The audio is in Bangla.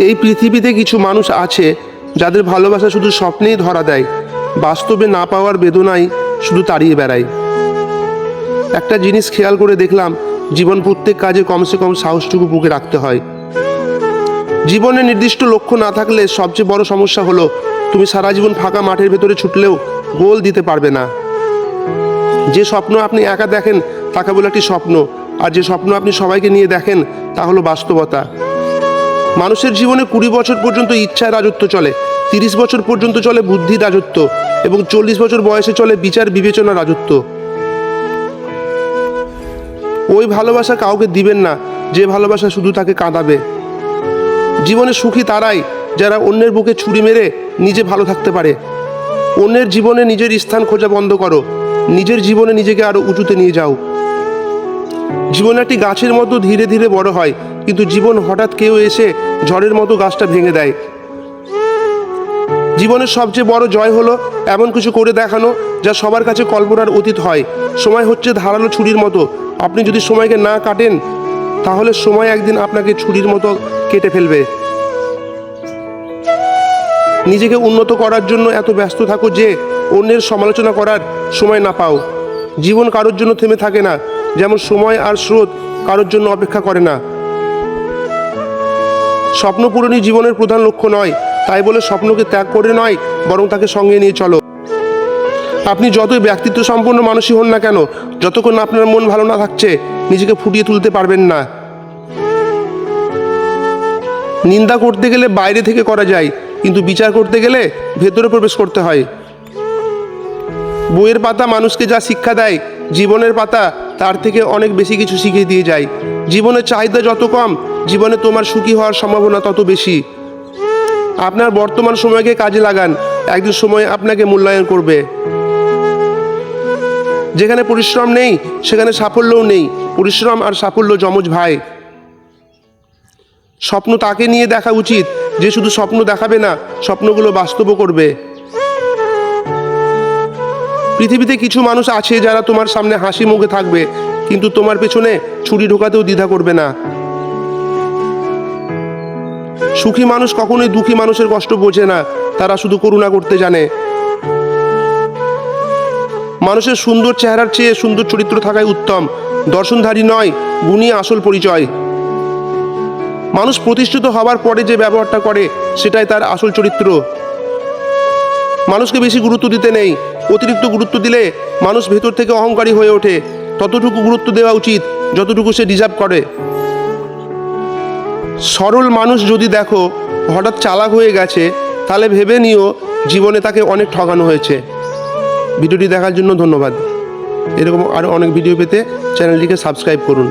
এই পৃথিবীতে কিছু মানুষ আছে যাদের ভালোবাসা শুধু স্বপ্নেই ধরা দেয়, বাস্তবে না পাওয়ার বেদনায় শুধু তাড়িয়ে বেড়ায়। একটা জিনিস খেয়াল করে দেখলাম, জীবন প্রত্যেক কাজে কমসে কম সাহসটুকু বুকে রাখতে হয়। জীবনে নির্দিষ্ট লক্ষ্য না থাকলে সবচেয়ে বড় সমস্যা হলো তুমি সারা জীবন ফাঁকা মাঠের ভেতরে ছুটলেও গোল দিতে পারবে না। যে স্বপ্ন আপনি একা দেখেন তা কেবল একটি স্বপ্ন, আর যে স্বপ্ন আপনি সবাইকে নিয়ে দেখেন তা হলো বাস্তবতা। মানুষের জীবনে 20 বছর পর্যন্ত ইচ্ছার রাজত্ব চলে, 30 বছর পর্যন্ত চলে বুদ্ধির রাজত্ব, এবং 40 বছর বয়সে চলে বিচার বিবেচনার রাজত্ব। ওই ভালোবাসা কাউকে দিবেন না যে ভালোবাসা শুধু তাকে কাঁদাবে। জীবনে সুখী তারাই যারা অন্যের বুকে ছুরি মেরে নিজে ভালো থাকতে পারে। অন্যের জীবনে নিজের স্থান খোঁজা বন্ধ করো, নিজের জীবনে নিজেকে আরো উঁচুতে নিয়ে যাও। জীবন একটি গাছের মতো ধীরে ধীরে বড় হয়, কিন্তু জীবন হঠাৎ কেউ এসে ঝড়ের মতো গাছটা ভেঙে দেয়। জীবনের সবচেয়ে বড় জয় হলো এমন কিছু করে দেখানো যা সবার কাছে কল্পনার অতীত হয়। সময় হচ্ছে ধারালো ছুরির মতো, আপনি যদি সময়কে না কাটেন তাহলে সময় একদিন আপনাকে ছুরির মতো কেটে ফেলবে। নিজেকে উন্নত করার জন্য এত ব্যস্ত থাকো যে অন্যের সমালোচনা করার সময় না পাও। জীবন কারোর জন্য থেমে থাকে না, যেমন সময় আর স্রোত কারোর জন্য অপেক্ষা করে না। স্বপ্ন পূরণই জীবনের প্রধান লক্ষ্য নয়, তাই বলে স্বপ্নকে ত্যাগ করে নয়, বরং তাকে সঙ্গে নিয়ে চলো। আপনি যতই ব্যক্তিত্ব সম্পন্ন মানুষই হন না কেন, যতক্ষণ আপনার মন ভালো না থাকছে নিজেকে ফুটিয়ে তুলতে পারবেন না। নিন্দা করতে গেলে বাইরে থেকে করা যায়, কিন্তু বিচার করতে গেলে ভেতরে প্রবেশ করতে হয়। বইয়ের পাতা মানুষকে যা শিক্ষা দেয়, জীবনের পাতা তার থেকে অনেক বেশি কিছু শিখিয়ে দিয়ে যায়। জীবনের চাহিদা যত কম, জীবনে তোমার সুখী হওয়ার সম্ভাবনা তত বেশি। আপনার বর্তমান সময়কে কাজে লাগান, একদিন সময় আপনাকে মূল্যায়ন করবে। যেখানে পরিশ্রম নেই সেখানে সাফল্যও নেই। পরিশ্রম আর সাফল্য যমজ ভাই। স্বপ্ন তাকে নিয়ে দেখা উচিত যে শুধু স্বপ্ন দেখাবে না, স্বপ্নগুলো বাস্তবও করবে। পৃথিবীতে কিছু মানুষ আছে যারা তোমার সামনে হাসি মুখে থাকবে, কিন্তু তোমার পেছনে ছুরি ঢোকাতেও দ্বিধা করবে না। সুখী মানুষ কখনোই দুঃখী মানুষের কষ্ট বোঝে না, তারা শুধু করুণা করতে জানে। মানুষের সুন্দর চেহারার চেয়ে সুন্দর চরিত্র থাকাই উত্তম। দর্শনধারী নয়, গুণী আসল পরিচয়। মানুষ প্রতিষ্ঠিত হবার পরে যে ব্যবহারটা করে সেটাই তার আসল চরিত্র। মানুষকে বেশি গুরুত্ব দিতে নেই, অতিরিক্ত গুরুত্ব দিলে মানুষ ভেতর থেকে অহংকারী হয়ে ওঠে। ততটুকু গুরুত্ব দেওয়া উচিত যতটুকু সে ডিজার্ভ করে। সরল মানুষ যদি দেখো হঠাৎ চালাক হয়ে গেছে, তাহলে ভেবে নিও জীবনে তাকে অনেক ঠকানো হয়েছে। ভিডিওটি দেখার জন্য ধন্যবাদ। এরকম আরও অনেক ভিডিও পেতে চ্যানেলটিকে সাবস্ক্রাইব করুন।